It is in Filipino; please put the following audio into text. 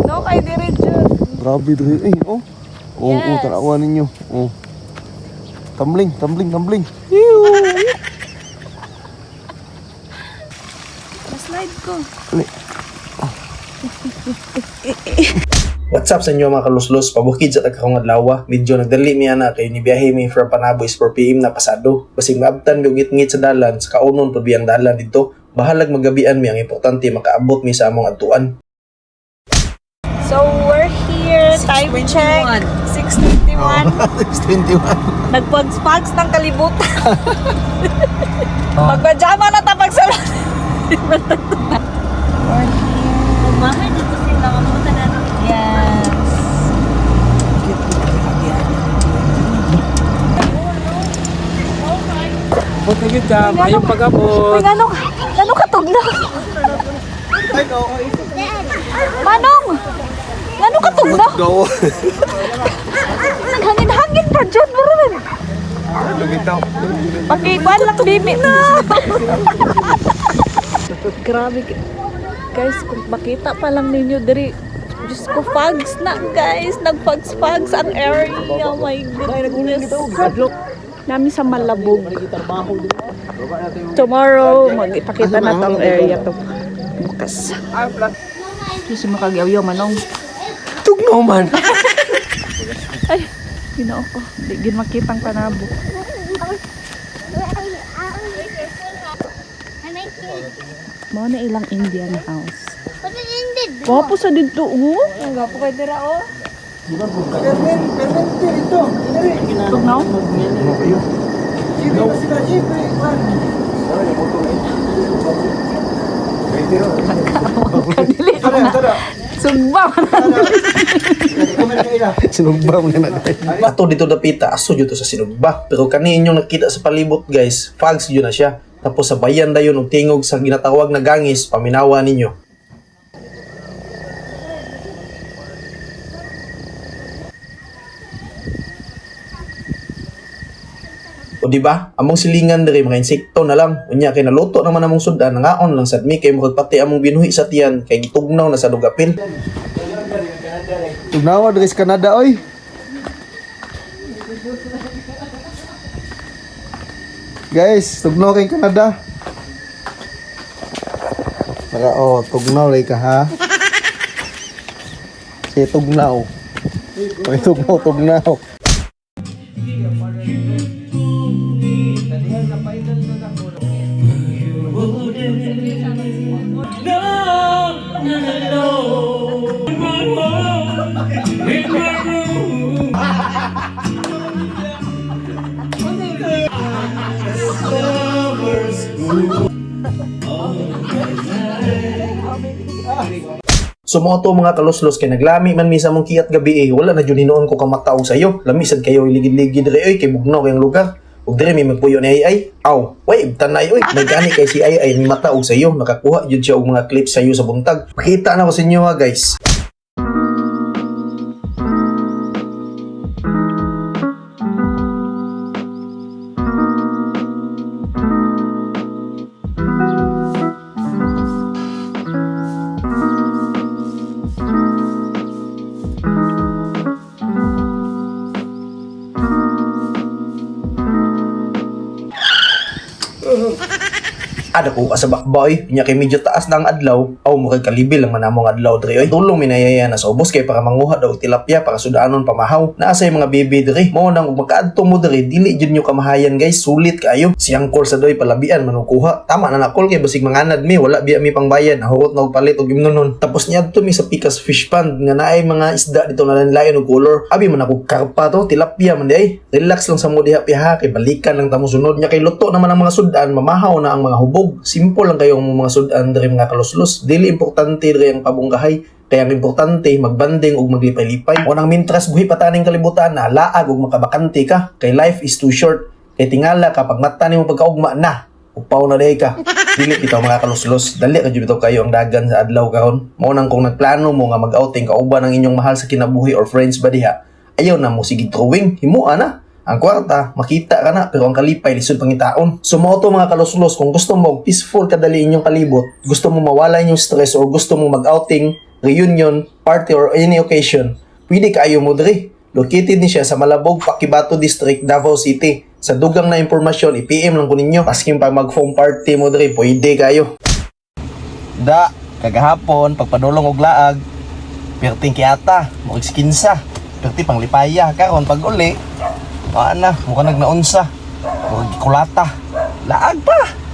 No, kay dire jud. Grabe dre. Oh. Oh, Yes. tanawan ninyo. Oh. Tumbling. Slide ko. Ali. What's up sa inyo mga kaluslos? Pabukid sa takakong adlaw. Medyo nagdali miya na kay nibiyahe mi from Panaboy 4 PM na pasado. Basig maabtan mi ngit-ngit sa dalan sa kaunon pud biyang dalan dito. Bahalag magabian mi ang importante makaabot mi sa among adtuan. So, we're here. Time check. 6:21. 21. Nagpags-pags ng kalibutan. Magpajama na tapag sa Mahal dito sila kamutan na. Yes. Buti gid ka, mayong pag-abot. Uy, ano katugna? Manong! Ano katugna? Go. Naghangin-hangin pa dyan, maroon. Lumitaw. Pakikuan lang, bibi na. Grabe. Guys, kung makita pa lang ninyo diri, Diyos ko, fags na guys. Nag-fags ang area. Oh my goodness. Nami sa Malabog. Tomorrow, mag-ipakita na tong area to. Bukas. Kasi makagyaw-yaw manong. Tugnaw man. Ay, ginoo ko. Di gin makitang Panabo. Mao na ilang Indian house. Wapo sa dito, oh. Ang gapo kay dira, oh. Tugnaw? Kadili na. Sumbang. Sinugba mo na natin. Bato dito dapita aso jud to sa sinugba. Pero kani inyong nakita sa palibot guys, fags yun na siya. Tapos sa bayan dayon og tingog sa ginatawag na gangis, paminawa ninyo. O di ba? Among silingan diri mga insekto na lang. Unya kay naluto naman among sudan, nangaon lang sad mi kay magpati among binuhi sa tiyan kay gitugnaw na sa dugapil. Tugnawa dre sa Canada oy. Guys, tugnaw kay Canada. Para tugnaw lay ka ha. Si tugnaw. Oy tugnaw. So mo to mga kaluslos kay naglami man mi sa mong kiyat gabi wala na jud hinuon ko kamataog sa iyo. Lamisad kayo iligid-ligid diri oy kay bugnaw kayong lugar. Ug diri mi magpuyo ni ay. Aw, way tanay oy. Nagani kay si ay ni mataog sa iyo. Nakakuha jud siya og mga clips sa iyo sa buntag. Pakita na ko sa inyo ha guys. Ada ko ka sa bakboy, nya kay medyo taas na ang adlaw, aw mo kay kalibil lang manamong adlaw diri oy. Tulong minayaya na sa ubos kay para manguha daw og tilapia para sudaanon pamahaw. Naa say mga baby diri, mao nang ug makaadto mo diri, dili jud nyo kamahayan guys, sulit kaayo. Siyang call sa doy palabian manukuha. Tama na nakol kay basig manganad mi, wala biya mi pangbayan, nahurot na og palit og imnonon. Tapos niadto mi sa Pikas Fish Pond nga naay mga isda dito na lain og color. Abi man ako karpa to, tilapia man di ay. Relax lang sa mo diha piha kay balikan lang tamo sunod nya kay luto naman ang mga sudan, mamahaw na ang mga hubog. Simple lang kayong mga sudan diri mga kaluslos. Dili importante diri ang pabunggahay. Kaya ang importante magbanding ug maglipay-lipay. O nang mintras buhi pataning kalibutan na laag ug makabakante ka. Kay life is too short. Kay tingala kapag mata nimo pagkaugma na. Upaw na day ka. Dili bitaw mga kaluslos. Dali ka jud bitaw kayo ang dagan sa adlaw karon. Mao nang kung nagplano mo nga mag-outing kauban ang inyong mahal sa kinabuhi or friends ba diha. Ayaw na mo sige drawing. Himuan na. Ang kwarta, makita ka na, pero ang kalipay, lisod pangitaon. So mo to mga kaluslos, kung gusto mo peaceful kadali inyong kalibot, gusto mo mawala inyong stress, or gusto mo mag-outing, reunion, party, or any occasion, pwede kaayo mo diri. Located ni siya sa Malabog, Paquibato District, Davao City. Sa dugang na impormasyon, i-PM lang ko ninyo. Asking pag mag-foam party mo diri, pwede kayo. Da, kagahapon, pagpadulong og laag, perting kiata, mukig skinsa, perti pang lipaya, karon pag uli, na, mukha nagnaunsa, mukig kulata, laag pa.